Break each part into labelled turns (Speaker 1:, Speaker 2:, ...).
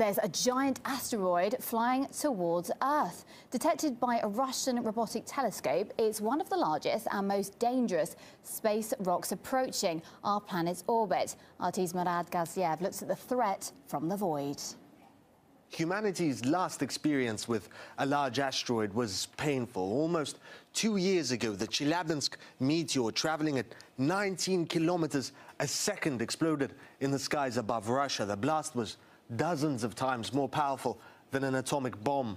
Speaker 1: There's a giant asteroid flying towards Earth. Detected by a Russian robotic telescope, it's one of the largest and most dangerous space rocks approaching our planet's orbit. RT's Murad Gaziev looks at the threat from the void.
Speaker 2: Humanity's last experience with a large asteroid was painful. Almost 2 years ago, the Chelyabinsk meteor, traveling at 19 kilometers a second, exploded in the skies above Russia. The blast was dozens of times more powerful than an atomic bomb.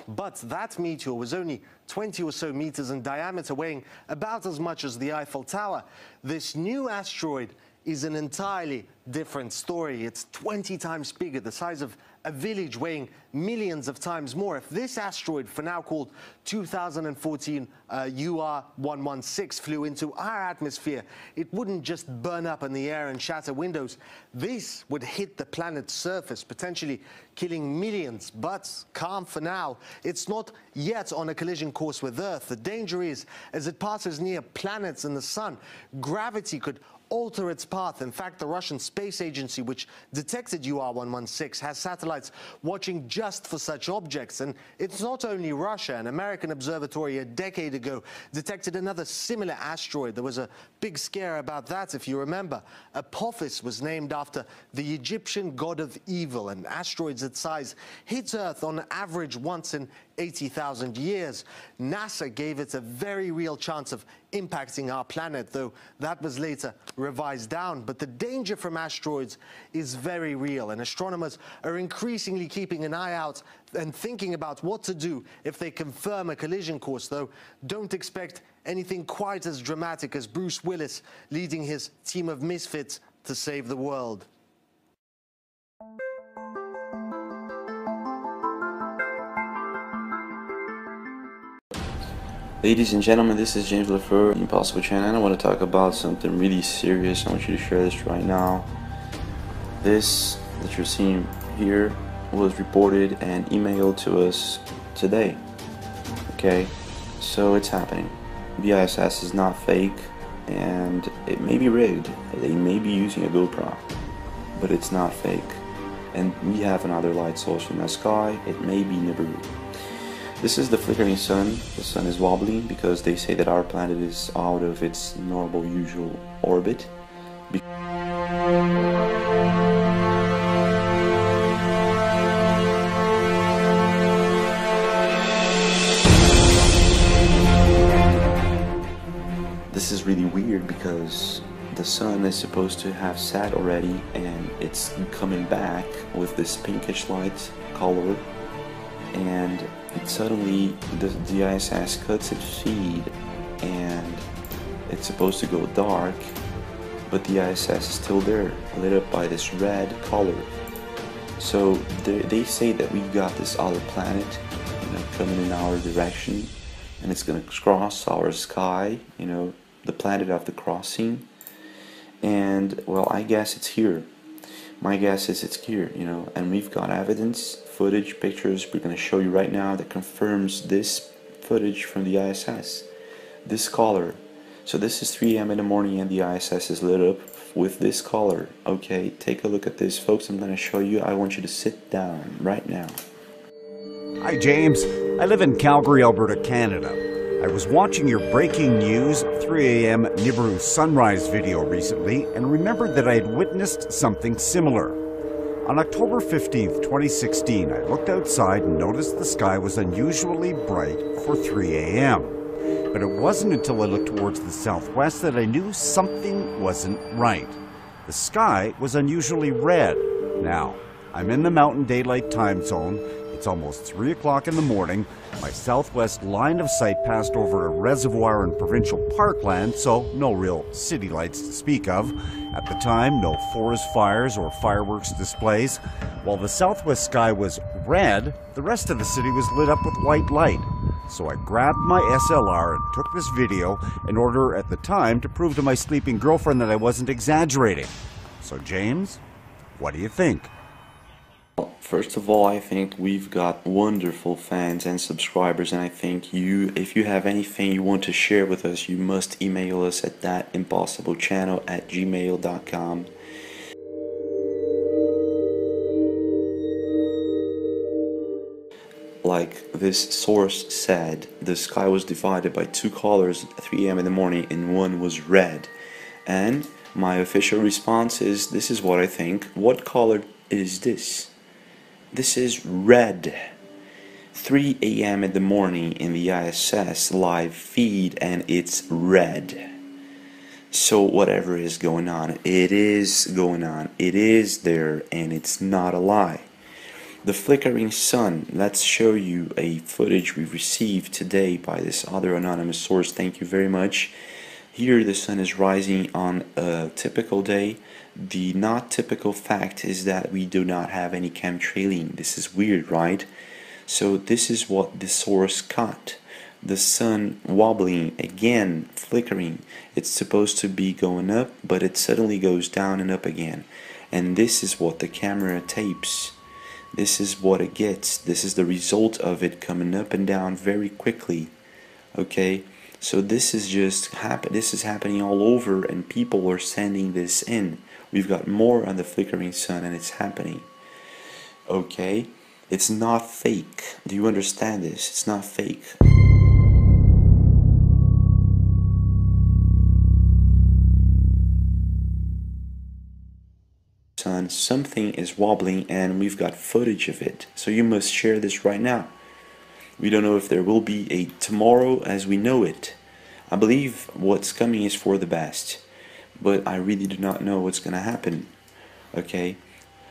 Speaker 2: But that meteor was only 20 or so meters in diameter, weighing about as much as the Eiffel Tower. This new asteroid is an entirely different story. It's 20 times bigger, the size of a village, weighing millions of times more. If this asteroid, for now called 2014 UR116, flew into our atmosphere, it wouldn't just burn up in the air and shatter windows. This would hit the planet's surface, potentially killing millions. But calm for now. It's not yet on a collision course with Earth. The danger is, as it passes near planets and the sun, gravity could alter its path. In fact, the Russian Space Agency, which detected UR116, has satellites watching just for such objects. And it's not only Russia. An American observatory a decade ago detected another similar asteroid. There was a big scare about that, if you remember. Apophis was named after the Egyptian god of evil, and asteroids its size hit Earth on average once in 80,000 years. NASA gave it a very real chance of impacting our planet, though that was later revised down. But the danger from asteroids is very real, and astronomers are increasingly keeping an eye out and thinking about what to do if they confirm a collision course, though don't expect anything quite as dramatic as Bruce Willis leading his team of misfits to save the world.
Speaker 3: Ladies and gentlemen, this is James Lefeur, Impossible Channel, and I want to talk about something really serious. I want you to share this right now. This that you're seeing here was reported and emailed to us today. Okay, so it's happening. The ISS is not fake, and it may be rigged. They may be using a GoPro, but it's not fake. And we have another light source in the sky. It may be NIBIRU. This is the flickering sun. The sun is wobbling because they say that our planet is out of its normal, usual orbit. This is really weird because the sun is supposed to have set already, and it's coming back with this pinkish light color, and suddenly the ISS cuts its feed and it's supposed to go dark, but the ISS is still there, lit up by this red color. So they say that we got this other planet, coming in our direction, and it's gonna cross our sky, the planet of the crossing. And well, I guess it's here. My guess is it's here, and we've got evidence, footage, pictures we're going to show you right now that confirms this footage from the ISS. This color. So this is 3 a.m. in the morning and the ISS is lit up with this color. Okay, take a look at this, folks. I'm going to show you. I want you to sit down right now.
Speaker 4: Hi, James. I live in Calgary, Alberta, Canada. I was watching your breaking news 3 a.m. NIBIRU sunrise video recently and remembered that I had witnessed something similar. On October 15th, 2016, I looked outside and noticed the sky was unusually bright for 3 a.m. But it wasn't until I looked towards the southwest that I knew something wasn't right. The sky was unusually red. Now, I'm in the Mountain Daylight Time Zone. It's almost 3 o'clock in the morning. My southwest line of sight passed over a reservoir and provincial parkland, so no real city lights to speak of. At the time, no forest fires or fireworks displays. While the southwest sky was red, the rest of the city was lit up with white light. So I grabbed my SLR and took this video in order at the time to prove to my sleeping girlfriend that I wasn't exaggerating. So James, what do you think?
Speaker 3: First of all, I think we've got wonderful fans and subscribers, and I think if you have anything you want to share with us, you must email us at thatimpossiblechannel@gmail.com. Like this source said, the sky was divided by two colors at 3 a.m. in the morning, and one was red. And my official response is, this is what I think. What color is this? This is red. 3 a.m. in the morning in the ISS live feed, and it's red. So whatever is going on, it is going on. It is there, and it's not a lie. The flickering sun. Let's show you a footage we received today by this other anonymous source. Thank you very much. Here the sun is rising on a typical day. The not typical fact is that we do not have any chemtrailing. This is weird, right? So this is what the source caught. The sun wobbling, again, flickering. It's supposed to be going up, but it suddenly goes down and up again. And this is what the camera tapes. This is what it gets. This is the result of it coming up and down very quickly. Okay? So this is just this is happening all over, and people are sending this in. We've got more on the flickering sun, and it's happening. Okay? It's not fake. Do you understand this? It's not fake. Sun, something is wobbling, and we've got footage of it. So you must share this right now. We don't know if there will be a tomorrow as we know it. I believe what's coming is for the best, but I really do not know what's gonna happen. Okay?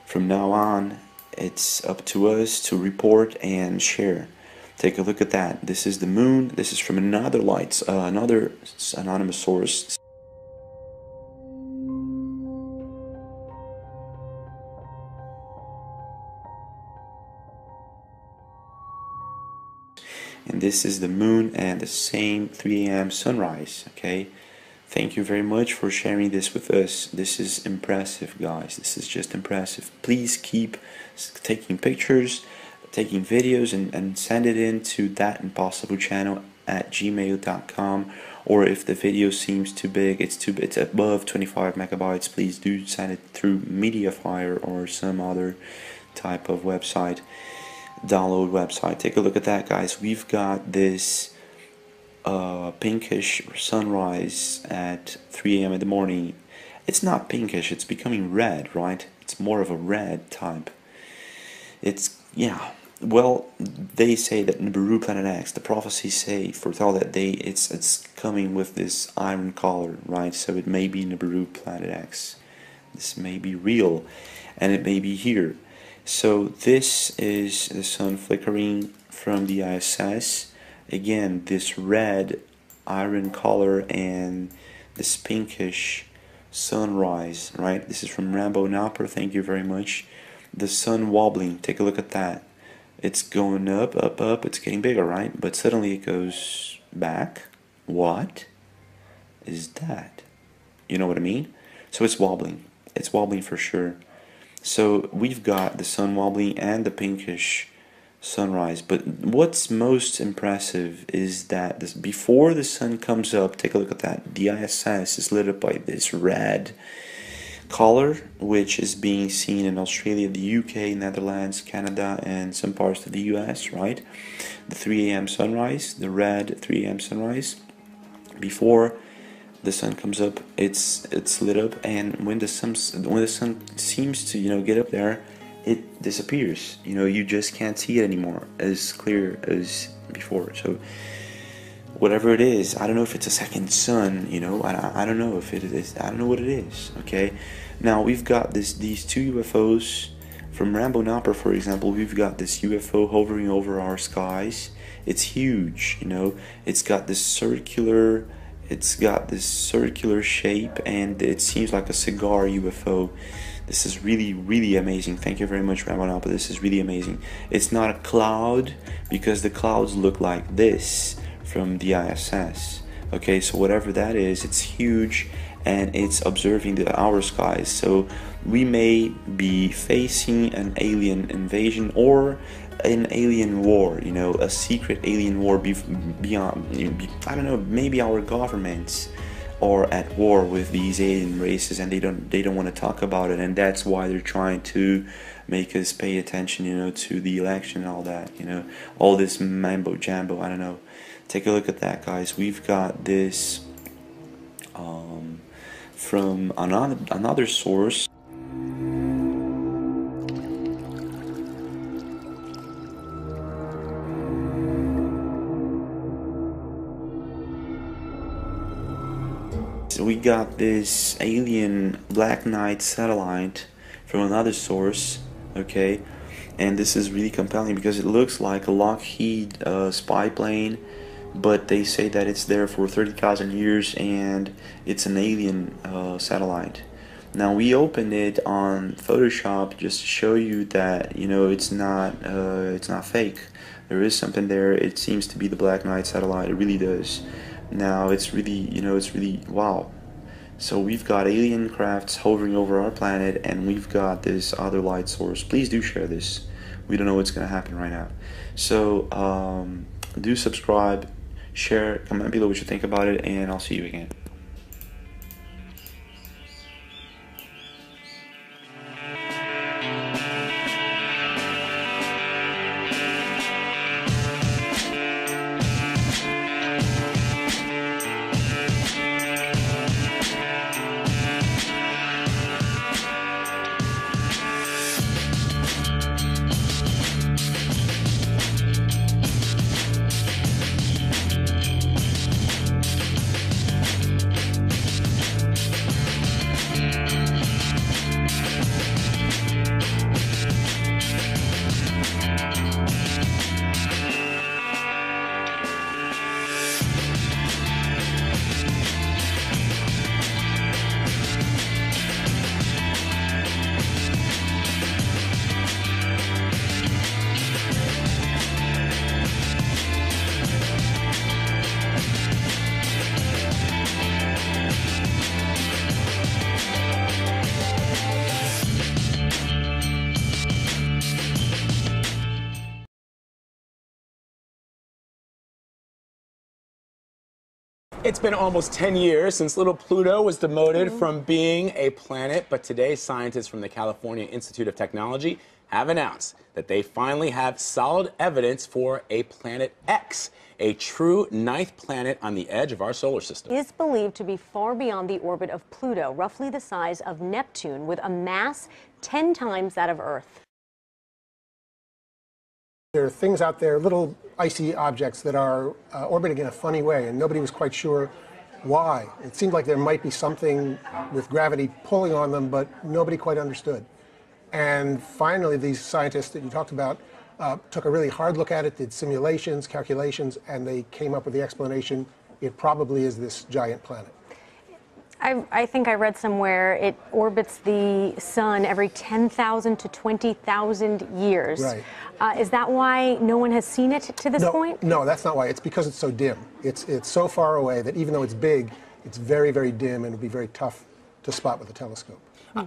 Speaker 3: From now on, it's up to us to report and share. Take a look at that. This is the moon. This is from another another anonymous source. And this is the moon and the same 3 a.m. sunrise. Okay, thank you very much for sharing this with us. This is impressive, guys. This is just impressive. Please keep taking pictures, taking videos, and send it in to thatimpossiblechannel@gmail.com. or if the video seems too big, it's above 25 megabytes, please do send it through Mediafire or some other type of website, download website. Take a look at that, guys. We've got this pinkish sunrise at 3 a.m. in the morning. It's not pinkish, it's becoming red, right? It's more of a red type. It's, yeah, well, they say that NIBIRU Planet X, the prophecies foretell that it's coming with this iron color, right? So it may be NIBIRU Planet X. This may be real, and it may be here. So this is the sun flickering from the ISS. Again, this red iron color and this pinkish sunrise, right? This is from Rambo Napper. Thank you very much. The sun wobbling. Take a look at that. It's going up, up, up. It's getting bigger, right? But suddenly it goes back. What is that? You know what I mean? So it's wobbling. It's wobbling for sure. So we've got the sun wobbling and the pinkish sunrise. But what's most impressive is that before the sun comes up, take a look at that. The ISS is lit up by this red color, which is being seen in Australia, the UK, Netherlands, Canada, and some parts of the US, right? The 3 a.m. sunrise, the red 3 a.m. sunrise. Before the sun comes up, it's lit up, and when the sun seems to get up there, it disappears. You just can't see it anymore as clear as before. So whatever it is, I don't know if it's a second sun. I don't know if it is. I don't know what it is. Okay, now we've got these two UFOs from Rambo Napper, for example. We've got this UFO hovering over our skies. It's huge. It's got this circular. It's got this circular shape, and it seems like a cigar UFO. This is really, really amazing. Thank you very much, Rambo Napper. This is really amazing. It's not a cloud, because the clouds look like this from the ISS. Okay, so whatever that is, it's huge, and it's observing our skies. So we may be facing an alien invasion or an alien war, you know, a secret alien war beyond, I don't know, maybe our governments are at war with these alien races and they don't want to talk about it, and that's why they're trying to make us pay attention, you know, to the election and all that, you know, all this mambo jambo. I don't know. Take a look at that, guys. We've got this from another source. So we got this alien Black Knight satellite from another source, okay, and this is really compelling because it looks like a Lockheed spy plane, but they say that it's there for 30,000 years and it's an alien satellite. Now we opened it on Photoshop just to show you that, you know, it's not fake. There is something there. It seems to be the Black Knight satellite. It really does. Now it's really, you know, it's really wow. So we've got alien crafts hovering over our planet, and we've got this other light source. Please do share this. We don't know what's going to happen right now. So do subscribe, share, comment below what you think about it, and I'll see you again.
Speaker 5: It's been almost 10 years since little Pluto was demoted from being a planet, but today scientists from the California Institute of Technology have announced that they finally have solid evidence for a planet X, a true ninth planet on the edge of our solar system.
Speaker 6: It is believed to be far beyond the orbit of Pluto, roughly the size of Neptune, with a mass 10 times that of Earth.
Speaker 7: There are things out there, little icy objects that are orbiting in a funny way, and nobody was quite sure why. It seemed like there might be something with gravity pulling on them, but nobody quite understood. And finally, these scientists that you talked about took a really hard look at it, did simulations, calculations, and they came up with the explanation. It probably is this giant planet.
Speaker 6: I think I read somewhere it orbits the sun every 10,000 to 20,000 years.
Speaker 7: Right.
Speaker 6: Is that why no one has seen it to this point?
Speaker 7: No, that's not why. It's because it's so dim. It's so far away that even though it's big, it's very, very dim, and it'll be very tough to spot with a telescope.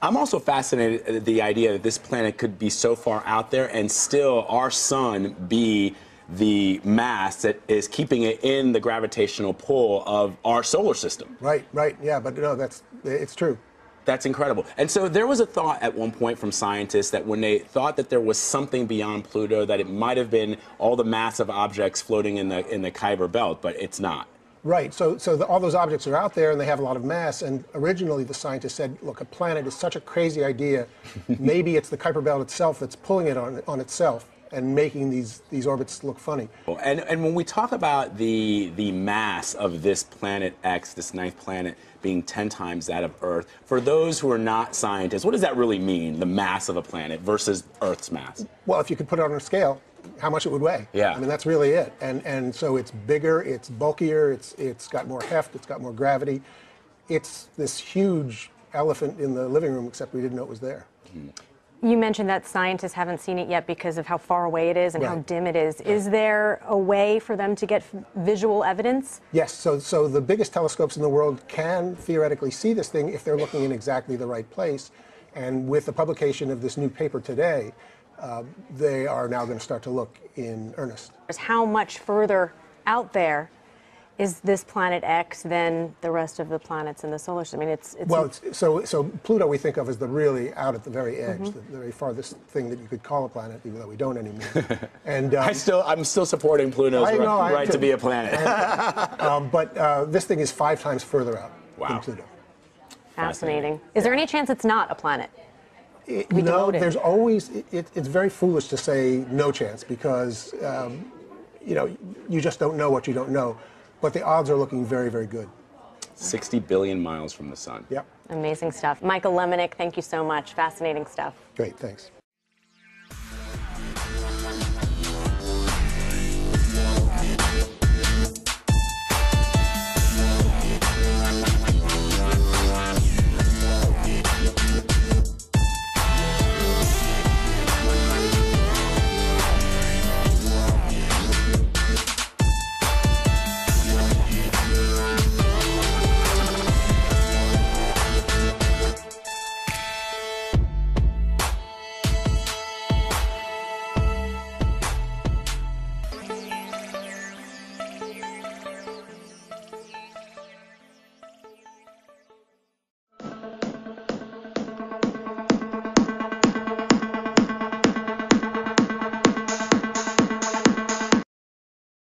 Speaker 5: I'm also fascinated at the idea that this planet could be so far out there and still our sun be the mass that is keeping it in the gravitational pull of our solar system.
Speaker 7: Right, yeah, but no, it's true.
Speaker 5: That's incredible. And so there was a thought at one point from scientists that when they thought that there was something beyond Pluto, that it might have been all the massive objects floating in the Kuiper Belt, but it's not.
Speaker 7: Right, so all those objects are out there and they have a lot of mass, and originally the scientists said, look, a planet is such a crazy idea, maybe it's the Kuiper Belt itself that's pulling it on itself and making these orbits look funny.
Speaker 5: And when we talk about the mass of this planet X, this ninth planet, being 10 times that of Earth, for those who are not scientists, what does that really mean, the mass of a planet versus Earth's mass?
Speaker 7: Well, if you could put it on a scale, how much it would weigh.
Speaker 5: Yeah.
Speaker 7: I mean, that's really it. And so it's bigger, it's bulkier, it's got more heft, it's got more gravity. It's this huge elephant in the living room, except we didn't know it was there.
Speaker 6: You mentioned that scientists haven't seen it yet because of how far away it is and how
Speaker 7: Right.
Speaker 6: dim it is. Is there a way for them to get visual evidence?
Speaker 7: Yes, so the biggest telescopes in the world can theoretically see this thing if they're looking in exactly the right place. And with the publication of this new paper today, they are now going to start to look in earnest.
Speaker 6: How much further out there is this planet X than the rest of the planets in the solar system? I mean,
Speaker 7: so Pluto we think of as the really out at the very edge, the very farthest thing that you could call a planet, even though we don't anymore. And
Speaker 5: I'm still supporting Pluto's right to be a planet.
Speaker 7: But this thing is 5 times further out than Pluto.
Speaker 6: Fascinating. Is there any chance it's not a planet?
Speaker 7: No, there's always, it's very foolish to say no chance because, you just don't know what you don't know. But the odds are looking very, very good.
Speaker 5: 60 billion miles from the sun.
Speaker 7: Yep.
Speaker 6: Amazing stuff. Michael Lemonick, thank you so much. Fascinating stuff.
Speaker 7: Great, thanks.